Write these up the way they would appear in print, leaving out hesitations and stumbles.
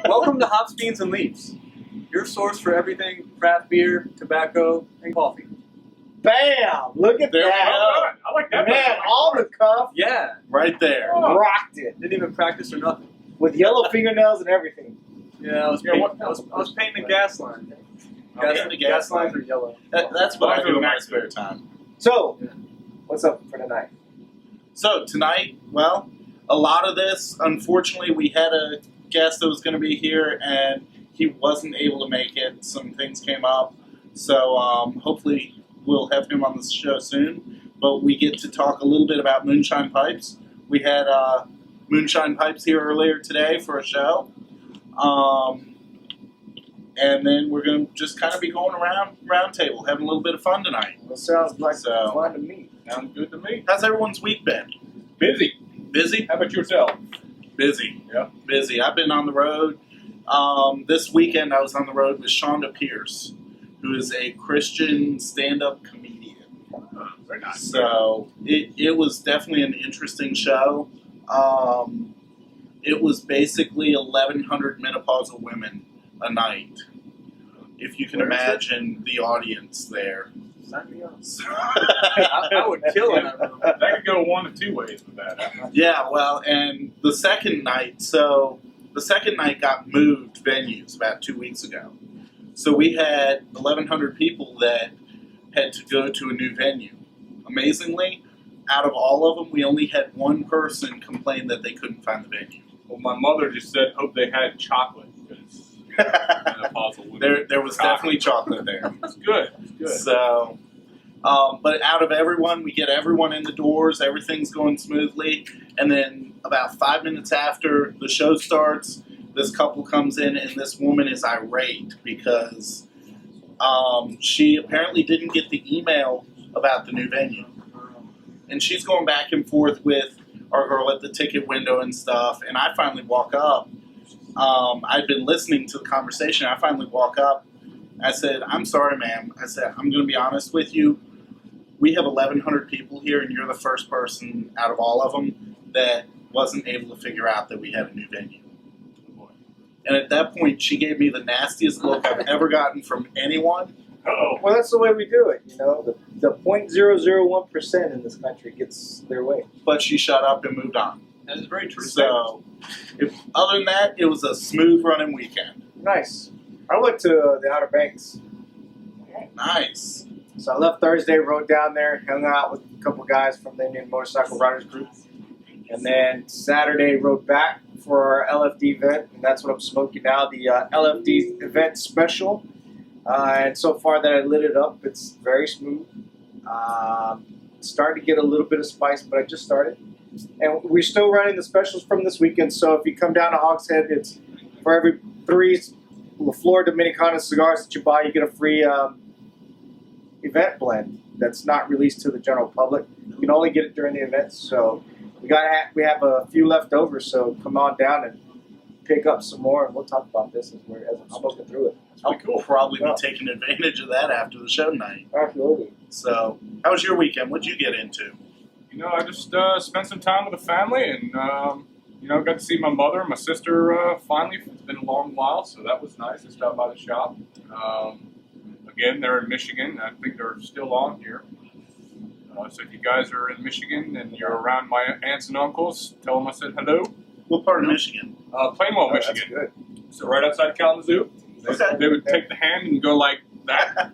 Welcome to Hops, Beans, and Leaves, your source for everything craft beer, tobacco, and coffee. Bam! Look at that. I like that. Man, on the cuff. Yeah, Right there. Rocked it. didn't even practice or nothing. With yellow fingernails and everything. Yeah, I was painting the gas line. The Gas lines are yellow. That's what I do in my spare time. So, Yeah. what's up for tonight? So tonight, well, a lot of this, unfortunately, we had a guest that was going to be here, and he wasn't able to make it. Some things came up, so hopefully we'll have him on the show soon. But we get to talk a little bit about Moonshine Pipes. We had Moonshine Pipes here earlier today for a show. And then we're going to just kind of be going around round table, having a little bit of fun tonight. Well, sounds like fun to me. Sounds good to me. How's everyone's week been? Busy. Busy? How about yourself? Busy. Yeah. Busy. I've been on the road. This weekend I was on the road with Shonda Pierce, who is a Christian stand-up comedian. Very nice. So it was definitely an interesting show. It was basically 1,100 menopausal women a night. If you can imagine the audience there. Sign me up. So- I would kill it. That could go one of two ways with that. Yeah, well, and the second night got moved venues about 2 weeks ago. So we had 1,100 people that had to go to a new venue. Amazingly, out of all of them, we only had one person complain that they couldn't find the venue. Well, my mother just said, hope they had chocolate. Because There was definitely chocolate there. It's good. It's good. So, but out of everyone, we get everyone in the doors, everything's going smoothly, and then about 5 minutes after the show starts, this couple comes in, and this woman is irate because she apparently didn't get the email about the new venue. And she's going back and forth with our girl at the ticket window and stuff, and I finally walk up. I'd been listening to the conversation. I finally walk up. I said, I'm sorry, ma'am. I said, I'm going to be honest with you. We have 1,100 people here, and you're the first person out of all of them that wasn't able to figure out that we had a new venue. And at that point, she gave me the nastiest look I've ever gotten from anyone. Uh-oh. Well, that's the way we do it, you know. The 0.001% in this country gets their way. But she shut up and moved on. That is very true. So, other than that, it was a smooth running weekend. Nice. I went to the Outer Banks. Nice. So I left Thursday, rode down there, hung out with a couple guys from the Indian Motorcycle Riders Group. And then Saturday, rode back for our LFD event, and that's what I'm smoking now, the LFD event special. And so far that I lit it up, it's very smooth. Starting to get a little bit of spice, but I just started. And we're still running the specials from this weekend, so if you come down to Hogshead, it's for every 3 La Flor Dominicana cigars that you buy, you get a free event blend that's not released to the general public. You can only get it during the event, so we have a few left over, so come on down and pick up some more, and we'll talk about this as I'm smoking through it. I'll probably be taking advantage of that after the show night. Absolutely. So, how was your weekend? What'd you get into? You know, I just spent some time with the family and, got to see my mother and my sister finally. It's been a long while, so that was nice. I stopped by the shop. Again, they're in Michigan. I think they're still on here. So if you guys are in Michigan and you're around my aunts and uncles, tell them I said hello. What part of Michigan? Plainwell, Michigan. That's good. So right outside Kalamazoo. They would take the hand and go like that.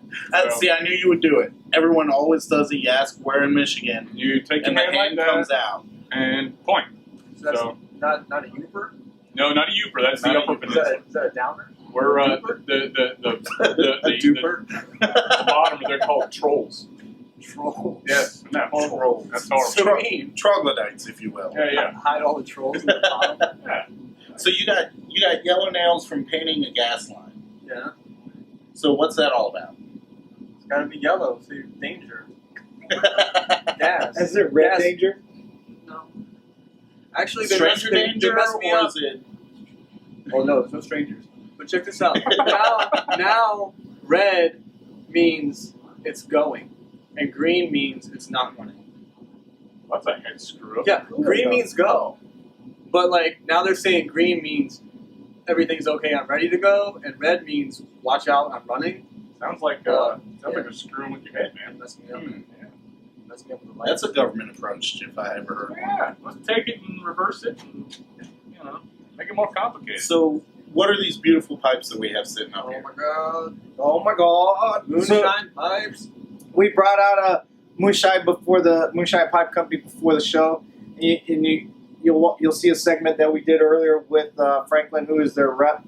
See, I knew you would do it. Everyone always does it. You ask where in Michigan, You take and your the hand like hand that comes out. and point. So that's So not a Uber? no, not a Uper. That's the Not a Upper Uper. Peninsula. Is that a downer? We're A the duper? the bottom. They're called trolls. Trolls. Yes, isn't that horrible? Trolls. That's horrible. So, troglodytes, if you will. Yeah. Hide all the trolls in the bottom. Yeah. So you got yellow nails from painting a gas line. Yeah. So what's that all about? It's gotta be yellow, so you're danger. Gas. Is it red Gas. danger? No. Actually, they Stranger they danger, messed me or up. is it? Oh no, there's no strangers. But check this out. now, red means it's going, and green means it's not running. That's a head screw up. Yeah, green means go. But like now they're saying green means everything's okay, I'm ready to go, and red means watch out, I'm running. Sounds like you're screwing with your head, man. Mess me up. Yeah. Mess me up with the light. That's a government approach, if I ever heard one. Yeah, let's take it and reverse it, and make it more complicated. So, what are these beautiful pipes that we have sitting up Oh here? my god. Oh my God! Moonshine pipes. We brought out a Moonshine Pipe Company before the show, and you'll see a segment that we did earlier with Franklin, who is their rep.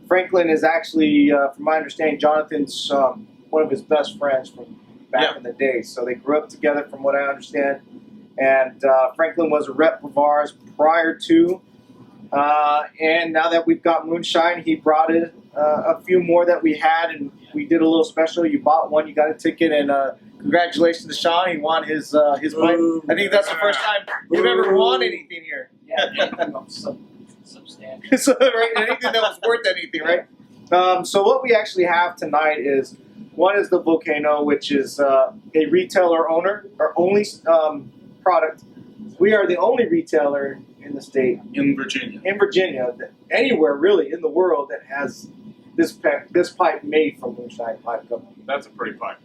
Franklin is actually, from my understanding, Jonathan's one of his best friends from back in the day. So they grew up together, from what I understand. And Franklin was a rep of ours prior to. And now that we've got Moonshine, he brought in a few more that we had, and we did a little special. You bought one, you got a ticket, and congratulations to Sean. He won his pipe. I think that's the first time you've ever won anything here. Yeah, substantial. So, right, anything that was worth anything, right? So what we actually have tonight is, one is the Volcano, which is a retailer owner, our only product. We are the only retailer in the state, In Virginia. anywhere really in the world that has this pipe made from Moonshine Pipe Company. That's a pretty pipe.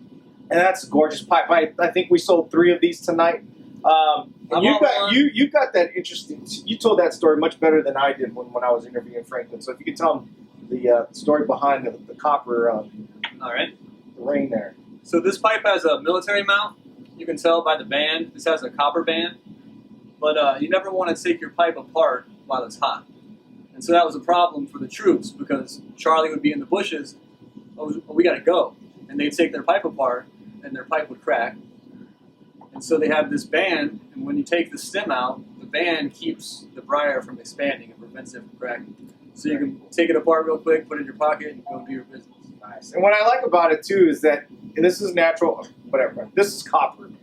And that's a gorgeous pipe. I think we sold 3 of these tonight. And you got that interesting. You told that story much better than I did when I was interviewing Franklin. So if you could tell him the story behind the copper, All right. the ring there. So this pipe has a military mount. You can tell by the band. This has a copper band. But you never want to take your pipe apart while it's hot. And so that was a problem for the troops, because Charlie would be in the bushes. Oh, we got to go. And they'd take their pipe apart, and their pipe would crack. And so they have this band, and when you take the stem out, the band keeps the briar from expanding and prevents it from cracking. So you can take it apart real quick, put it in your pocket, and go do your business. Nice. And what I like about it too is that, and this is natural, whatever. This is copper, and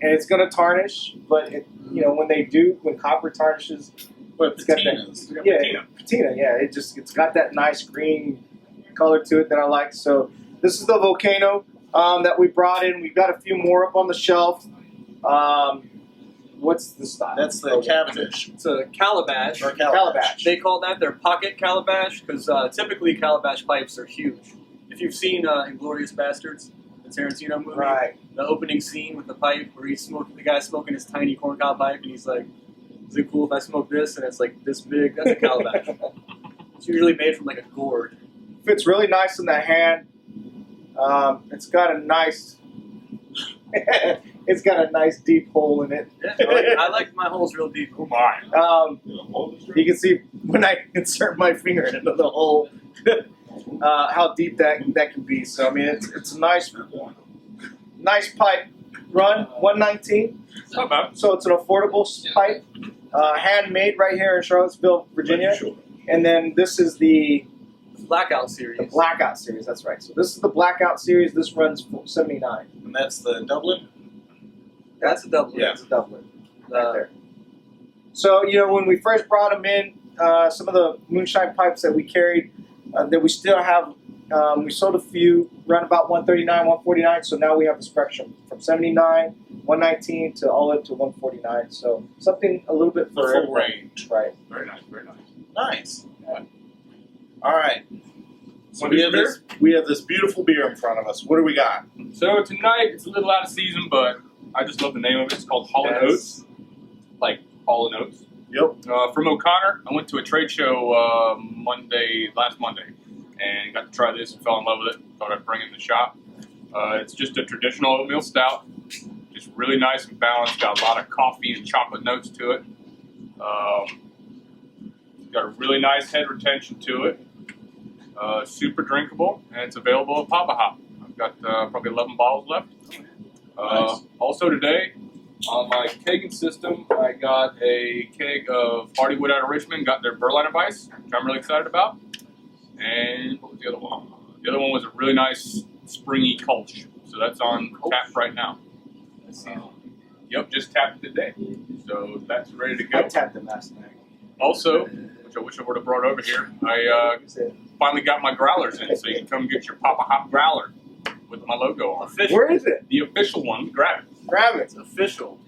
it's going to tarnish. But when copper tarnishes, But it's got that, patinas. patina. Yeah, it's got that nice green color to it that I like. So this is the Volcano that we brought in. We've got a few more up on the shelf. What's the style? That's the Cavendish. It's a calabash. Or Calabash. They call that their pocket calabash, because typically calabash pipes are huge. If you've seen Inglourious Bastards, the Tarantino movie, Right. the opening scene with the pipe where the guy's smoking his tiny corncob pipe, and he's like, "Is it cool if I smoke this?" And it's like this big. That's a calabash. It's usually made from like a gourd. Fits really nice in the hand. It's got a nice. It's got a nice deep hole in it. Yeah, I like my holes real deep. Oh my. You can see when I insert my finger into the hole, how deep that can be. So I mean, it's a nice pipe. Run 119. Not bad. So it's an affordable pipe, handmade right here in Charlottesville, Virginia. And then this is the Blackout series. Blackout series. That's right. So this is the Blackout series. This runs $79. And that's the Dublin? That's a double. Yeah. It's a Dublin. Right there. So, when we first brought them in, some of the Moonshine pipes that we carried, that we still have, we sold a few, around about 139, 149. So now we have the spectrum from 79, 119 to all up to 149. So something a little bit The for full everyone. range. Right. Very nice, very nice. Nice. Yeah. All right. So Want to do some we have this beautiful beer in front of us. What do we got? So tonight, it's a little out of season, but I just love the name of it. It's called Hall & Oates. Like Hall & Oates. Yep. From O'Connor. I went to a trade show last Monday, and got to try this and fell in love with it. Thought I'd bring it in the shop. It's just a traditional oatmeal stout. Just really nice and balanced. Got a lot of coffee and chocolate notes to it. Got a really nice head retention to it. Super drinkable, and it's available at Papa Hop. I've got probably 11 bottles left. Nice. Also today, on my kegging system, I got a keg of Hardywood out of Richmond. Got their Berliner Weiss, which I'm really excited about. And what was the other one? The other one was a really nice springy Kolsch. So that's on tap right now. Yep, just tapped it today. So that's ready to go. I tapped them last night. Also, which I wish I would have brought over here, I finally got my growlers in, so you can come get your Papa Hop growler with my logo on. Official. Where is it? The official one, grab it. Grab it. It's official.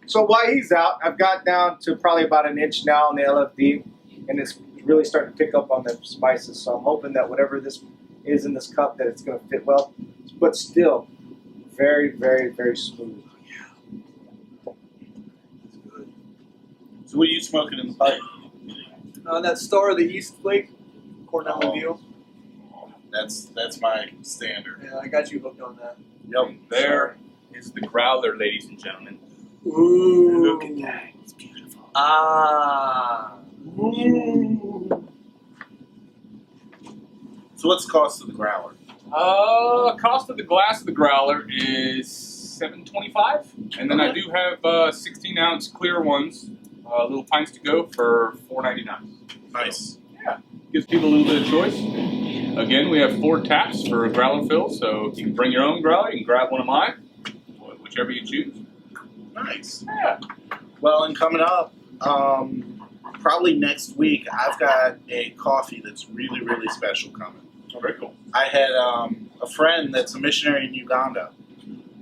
So while he's out, I've got down to probably about an inch now on the LFD, and it's really starting to pick up on the spices. So I'm hoping that whatever this is in this cup, that it's going to fit well, but still very, very, very smooth. So what are you smoking in the pipe? That Star of the East flake, Cornell Oh. Reveal. That's my standard. Yeah, I got you hooked on that. Yep. There is the growler, ladies and gentlemen. Ooh. Look at that. It's beautiful. Ah. So what's the cost of the growler? Cost of the glass of the growler is $7.25, and then I Okay. do have 16-ounce clear ones, little pints to go for $4.99. Nice. Gives people a little bit of choice. Again, we have 4 taps for a growler fill, so you can bring your own growler. You can grab one of mine, whichever you choose. Nice. Yeah. Well, and coming up, probably next week, I've got a coffee that's really, really special coming. Oh, very cool. I had a friend that's a missionary in Uganda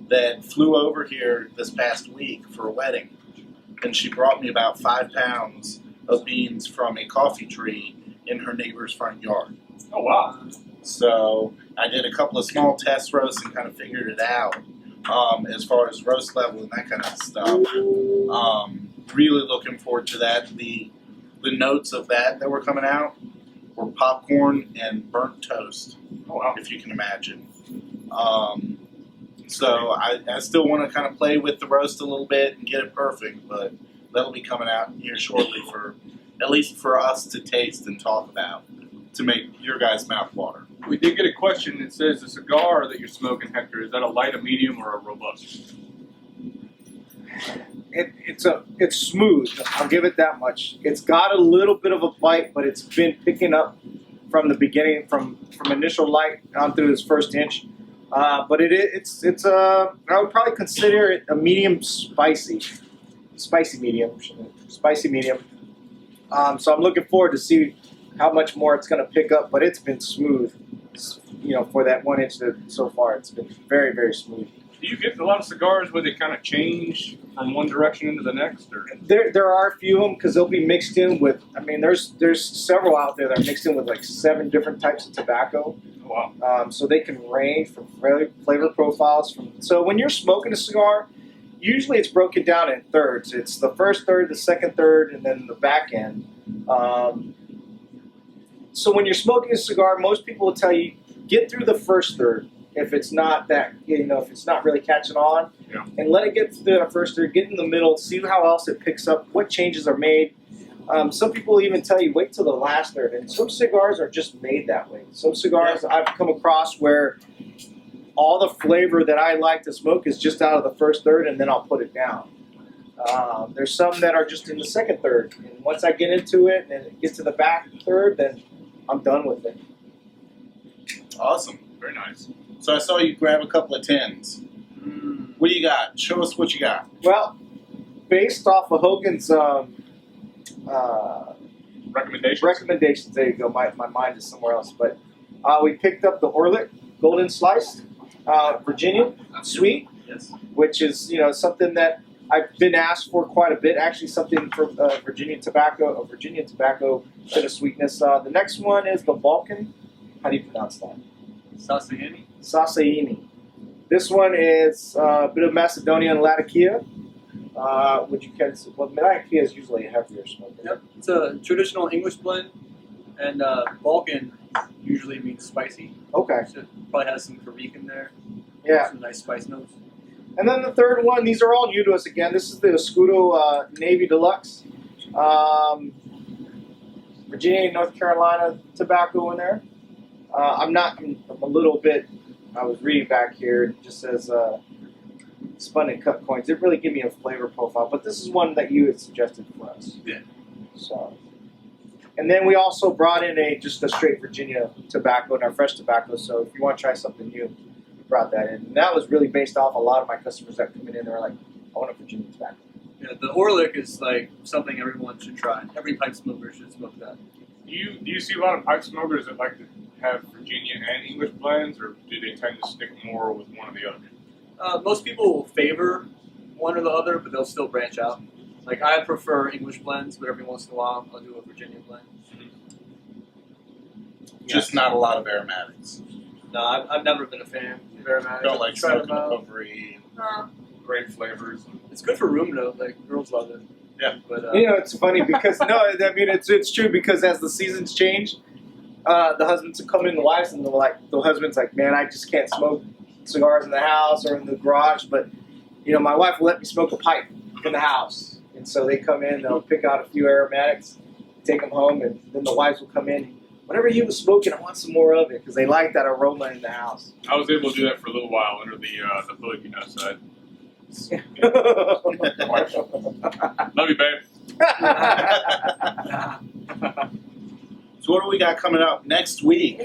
that flew over here this past week for a wedding, and she brought me about 5 pounds of beans from a coffee tree in her neighbor's front yard. Oh, wow. So I did a couple of small test roasts and kind of figured it out as far as roast level and that kind of stuff. Really looking forward to that. The notes of that were coming out were popcorn and burnt toast, Oh, wow. if you can imagine. So I still want to kind of play with the roast a little bit and get it perfect, but that'll be coming out here shortly for at least for us to taste and talk about to make your guys' mouth water. We did get a question that says the cigar that you're smoking, Hector, is that a light, a medium, or a robust? It's smooth. I'll give it that much. It's got a little bit of a bite, but it's been picking up from the beginning, from initial light on through this first inch. But it's I would probably consider it a medium spicy medium. So I'm looking forward to see how much more it's going to pick up. But it's been smooth, for that 1 inch so far. It's been very, very smooth. Do you get a lot of cigars where they kind of change from one direction into the next? Or? There are a few of them because they'll be mixed in with. I mean, there's several out there that are mixed in with like 7 different types of tobacco. Oh, wow. So they can range from flavor profiles. So when you're smoking a cigar, usually it's broken down in thirds. It's the first third, the second third, and then the back end. So when you're smoking a cigar, most people will tell you get through the first third. If it's not that, if it's not really catching on, Yeah. and let it get through the first third, get in the middle, see how else it picks up, what changes are made. Some people even tell you wait till the last third, and some cigars are just made that way. Some cigars I've come across where all the flavor that I like to smoke is just out of the first third, and then I'll put it down. There's some that are just in the second third, and once I get into it and it gets to the back third, then I'm done with it. Awesome. Very nice. So I saw you grab a couple of tins. What do you got? Show us what you got. Well, based off of Hogan's Recommendations? there you go. My mind is somewhere else, but we picked up the Orlick Golden Sliced Virginia Sweet, Yes. which is something that I've been asked for quite a bit. Actually, something from Virginia tobacco bit of sweetness. The next one is the Balkan. How do you pronounce that? Sasaini. This one is a bit of Macedonian Latakia, which you can. Well, Latakia is usually a heavier smoker. Yep. It's a traditional English blend, and Balkan usually means spicy. Okay. So it probably has some Kariq in there. Yeah. Some nice spice notes. And then the third one, these are all new to us again. This is the Escudo Navy Deluxe. Virginia, North Carolina tobacco in there. I'm a little bit, I was reading back here, it just says spun and cut coins. It really give me a flavor profile, but this is one that you had suggested for us. Yeah. So, and then we also brought in just a straight Virginia tobacco and our fresh tobacco. So if you want to try something new, we brought that in. And that was really based off a lot of my customers that come in. They're like, I want a Virginia tobacco. Yeah, the Orlick is like something everyone should try. Every pipe smoker should smoke that. Do you see a lot of pipe smokers that like to have Virginia and English blends, or do they tend to stick more with one or the other? Most people will favor one or the other, but they'll still branch out. Like I prefer English blends, but every once in a while I'll do a Virginia blend. Just not a lot of aromatics. No, I've never been a fan of aromatics. Don't like Tried smoking them out. potpourri. Nah. Great flavors. It's good for room though. Like girls love it. Yeah. But You know, it's funny because no, I mean it's true because as the seasons change, the husbands will come in, the wives, and the husband's like, man, I just can't smoke cigars in the house or in the garage, but you know, my wife will let me smoke a pipe in the house, and so they come in, they'll pick out a few aromatics, take them home, and then the wives will come in. Whatever he was smoking, I want some more of it because they like that aroma in the house. I was able to do that for a little while under the Filipino side. Love you, babe. So what do we got coming up next week?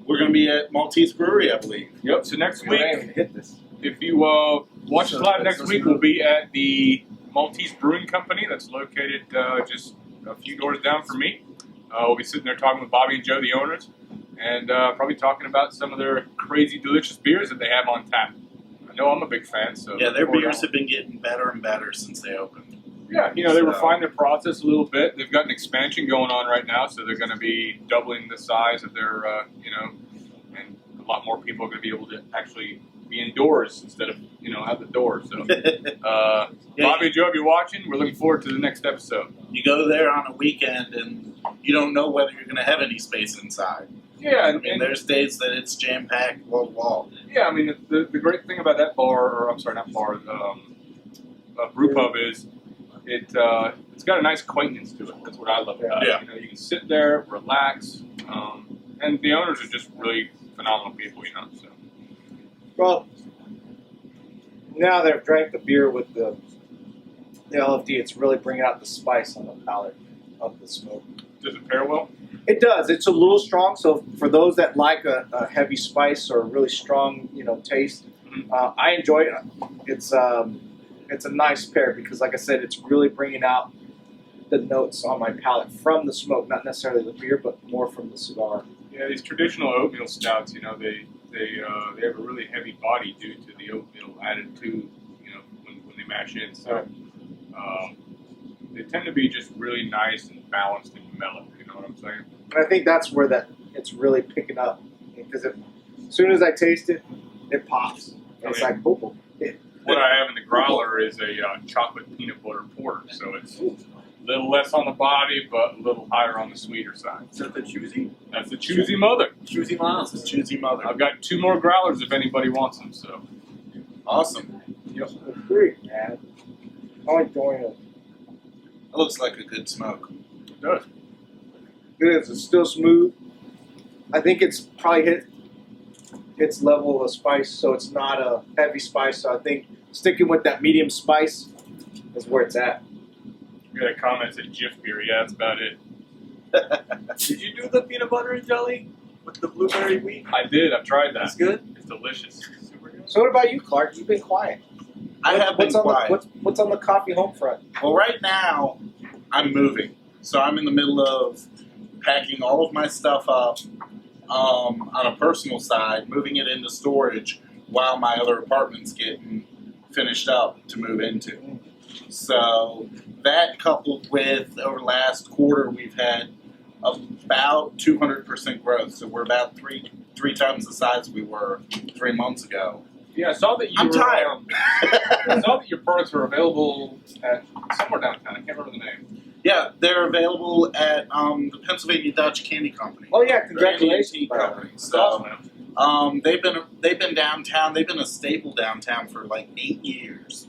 We're going to be at Maltese Brewery, I believe. Yep. So next week, Hit this. if you watch us live next week, we'll be at the Maltese Brewing Company that's located just a few doors down from me. We'll be sitting there talking with Bobby and Joe, the owners, and probably talking about some of their crazy, delicious beers that they have on tap. I know I'm a big fan, so Yeah, their look forward beers to- have been getting better and better since they opened. Yeah, you know, they So- refined their process a little bit. They've got an expansion going on right now, so they're going to be doubling the size of their, and a lot more people are going to be able to actually be indoors instead of, out the door. So, Bobby and Joe, if you're watching, we're looking forward to the next episode. You go there on a weekend and you don't know whether you're going to have any space inside. Yeah, I mean, there's days that it's jam-packed wall to wall. yeah. I mean, the great thing about that bar, or I'm sorry, not bar, brew pub is it's got a nice quaintness to it. That's what I love about Yeah. it. You can sit there, relax, and the owners are just really phenomenal people. So. Well, now that I've drank the beer with the LFD, it's really bringing out the spice on the palate of the smoke. Does it pair well? It does. It's a little strong, so for those that like a heavy spice or a really strong, taste, I enjoy it. It's a nice pair because, like I said, it's really bringing out the notes on my palate from the smoke, not necessarily the beer, but more from the cigar. Yeah, these traditional oatmeal stouts, they have a really heavy body due to the oatmeal added to, when they mash in. So they tend to be just really nice and balanced and mellow. You know what I'm saying? And I think that's where it's really picking up because as soon as I taste it, it pops. It's like, boom, boom. What I have in the growler is a chocolate peanut butter porter, so it's a little less on the body, but a little higher on the sweeter side. Is that the choosy? That's the choosy mother. Choosy It's miles. a choosy mother. I've got 2 more growlers if anybody wants them. So. Awesome. Yep. Great, man. I'm enjoying it. It looks like a good smoke. It does. It is. It's still smooth. I think it's probably hit its level of spice, so it's not a heavy spice. So I think sticking with that medium spice is where it's at. We got a comment that Jif beer. Yeah, that's about it. Did you do the peanut butter and jelly with the blueberry wheat? I did. I've tried that. That's good. It's delicious. Super good. So what about you, Clark? You've been quiet. I have been What's on quiet. what's on the coffee home front? Well, right now, I'm moving. So I'm in the middle of packing all of my stuff up on a personal side, moving it into storage while my other apartment's getting finished up to move into. So that coupled with over the last quarter, we've had about 200% growth. So we're about three times the size we were 3 months ago. Yeah, I saw that you I'm were. tired. I saw that your products were available at somewhere downtown. I can't remember the name. Yeah, they're available at the Pennsylvania Dutch Candy Company. Oh yeah, The congratulations. A&T by the way. company. That's So awesome, man. they've been downtown. They've been a staple downtown for like 8 years.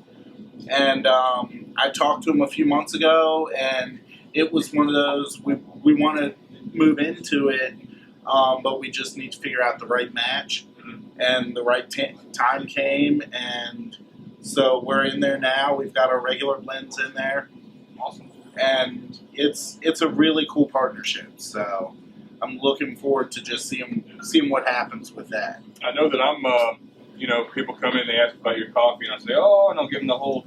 And I talked to them a few months ago, and it was one of those we want to move into it, but we just need to figure out the right match. And the right time came, and so we're in there now. We've got our regular blends in there. Awesome. And it's a really cool partnership. So I'm looking forward to just seeing what happens with that. I know that I'm, people come in, they ask about your coffee, and I say, and I'll give them the whole,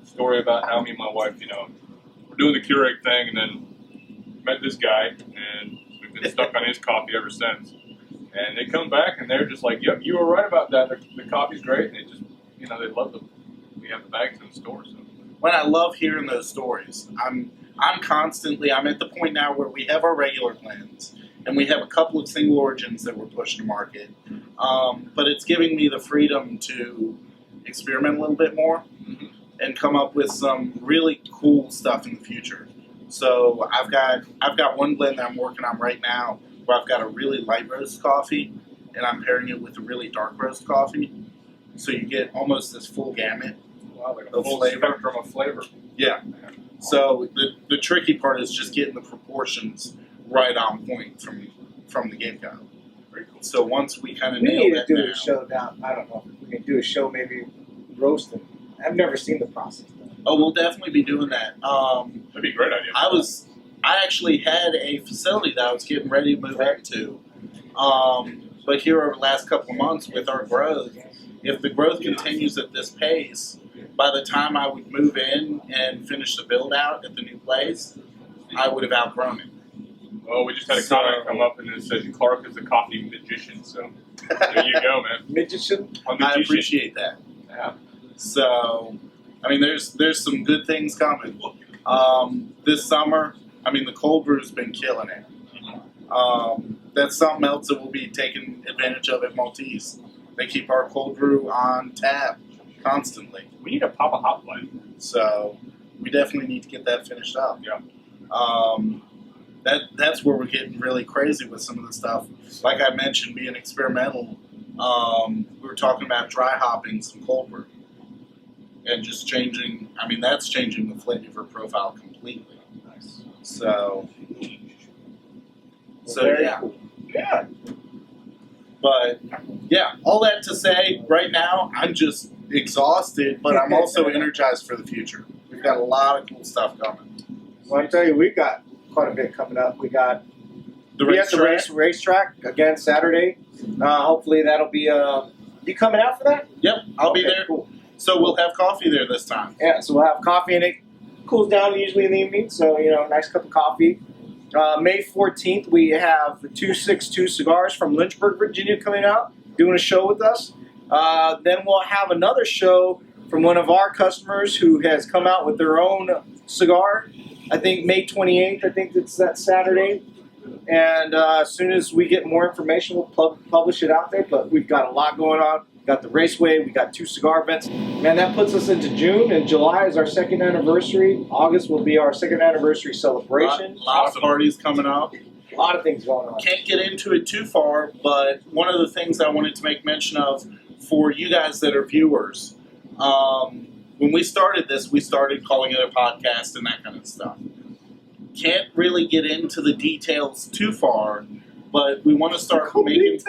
story about how me and my wife, we're doing the Keurig thing, and then met this guy, and we've been stuck on his coffee ever since. And they come back, and they're just like, yep, you were right about that. The coffee's great, and they just, they love the we have the bags in the store. So. When I love hearing those stories, I'm at the point now where we have our regular blends, and we have a couple of single origins that we're pushing to market. But it's giving me the freedom to experiment a little bit more and come up with some really cool stuff in the future. So I've got one blend that I'm working on right now where I've got a really light roast coffee, and I'm pairing it with a really dark roast coffee. So you get almost this full gamut. Wow, like a of full flavor. spectrum of flavor. Yeah. So the tricky part is just getting the proportions right on point from the get-go. Very cool. So once we kind of We nail need to that do down, a show down. I don't know. We can do a show maybe roasting. I've never seen the process. oh, we'll definitely be doing that. That'd be a great idea. I actually had a facility that I was getting ready to move into, but here over the last couple of months with our growth, if the growth continues at this pace, by the time I would move in and finish the build out at the new place, I would have outgrown it. Well, we just had a comment come up and it said Clark is a coffee magician. So there you go, man. Magician. A I magician. appreciate that. Yeah. So, I mean, there's some good things coming. This summer, I mean, the cold brew's been killing it. That's something else that we'll be taking advantage of at Maltese. They keep our cold brew on tap constantly. We need a Papa Hot blend. So we definitely need to get that finished up. Yeah. That's where we're getting really crazy with some of the stuff. Like I mentioned, being experimental, we were talking about dry hopping some cold brew. And just changing, I mean, that's changing the flavor profile completely. Nice. So Very yeah. cool. Yeah. But yeah, all that to say, right now, I'm just exhausted, but I'm also energized for the future. We've got a lot of cool stuff coming. Well, I tell you, we got quite a bit coming up. We got The we have the racetrack. racetrack again Saturday. Hopefully that'll be you coming out for that? Yep, I'll be Okay, there. Cool. So we'll have coffee there this time. Yeah, so we'll have coffee and it cools down usually in the evening. So nice cup of coffee. May 14th, we have the 262 Cigars from Lynchburg, Virginia, coming out, doing a show with us. Then we'll have another show from one of our customers who has come out with their own cigar. I think May 28th, I think it's that Saturday. And as soon as we get more information, we'll publish it out there. But we've got a lot going on. We've got the Raceway, we got 2 cigar events. Man, that puts us into June, and July is our 2nd anniversary. August will be our 2nd anniversary celebration. Lots of parties coming up. A lot of things going on. Can't get into it too far, but one of the things I wanted to make mention of for you guys that are viewers, when we started this, we started calling it a podcast and that kind of stuff. Can't really get into the details too far, but we want to start making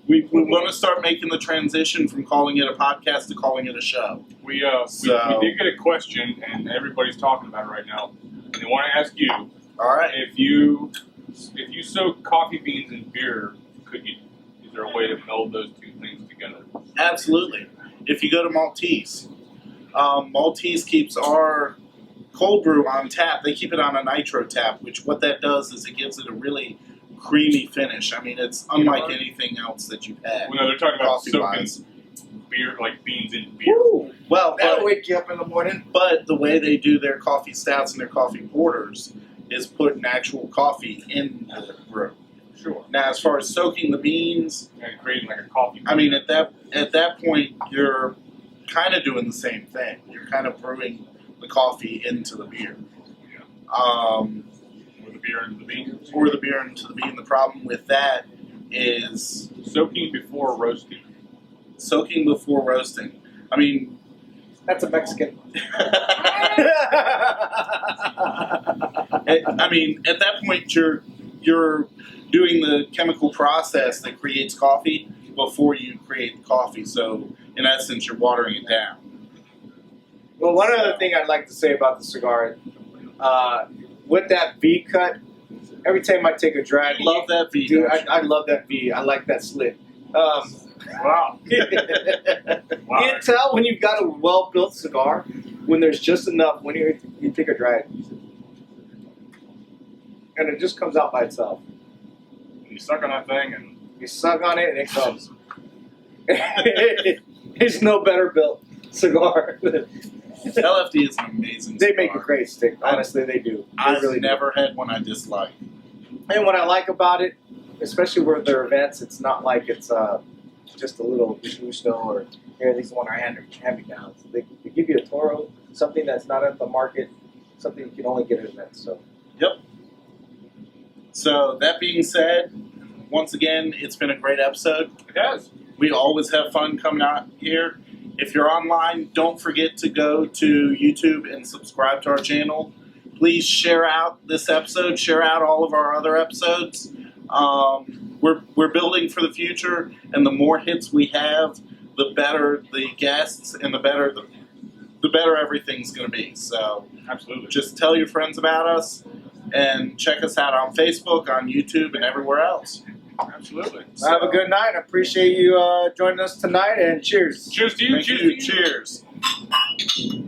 we want to start making the transition from calling it a podcast to calling it a show. We did get a question, and everybody's talking about it right now. And they want to ask you, All right. if you soak coffee beans in beer, is there a way to meld those two things together? Absolutely. If you go to Maltese, Maltese keeps our cold brew on tap. They keep it on a nitro tap, which what that does is it gives it a really creamy finish. I mean, it's unlike anything else that you've had. Well, no, they're talking about soaking coffee-wise. beer, like beans in beer. Woo! Well, That'll wake you up in the morning. but the way they do their coffee stouts and their coffee porters is putting actual coffee in the brew. Sure. Now, as far as soaking the beans, And creating like a coffee. I mean, at that point, you're kind of doing the same thing. You're kind of brewing the coffee into the beer. Or the beer into the beans. Or the beer into the bean. The problem with that is Soaking before roasting. soaking before roasting. I mean, That's a Mexican. at that point, you're doing the chemical process that creates coffee before you create the coffee. So, in essence, you're watering it down. Well, one other thing I'd like to say about the cigar, with that V cut, every time I take a drag, Love that V. dude, I love that V. I like that slit. Wow. You can tell when you've got a well-built cigar when there's just enough when you take a drag, and it just comes out by itself. You suck on that thing and You suck on it and it comes. It's no better built. cigar. LFD is an amazing They cigar. make a great stick. Honestly, they do. They I've really do. never had one I dislike. And what I like about it, especially with their events, it's not like it's just a little gusto or here, these one are hand-me-downs. They give you a Toro, something that's not at the market, something you can only get at events. So. So that being said, once again, it's been a great episode. It has. We always have fun coming out here. If you're online, don't forget to go to YouTube and subscribe to our channel. Please share out this episode. Share out all of our other episodes. We're building for the future, and the more hits we have, the better the guests and the better everything's going to be. So Absolutely. just tell your friends about us, and check us out on Facebook, on YouTube, and everywhere else. Absolutely. Have a good night. I appreciate you joining us tonight, and cheers. Cheers to you. Thank Cheers you. to you. Cheers.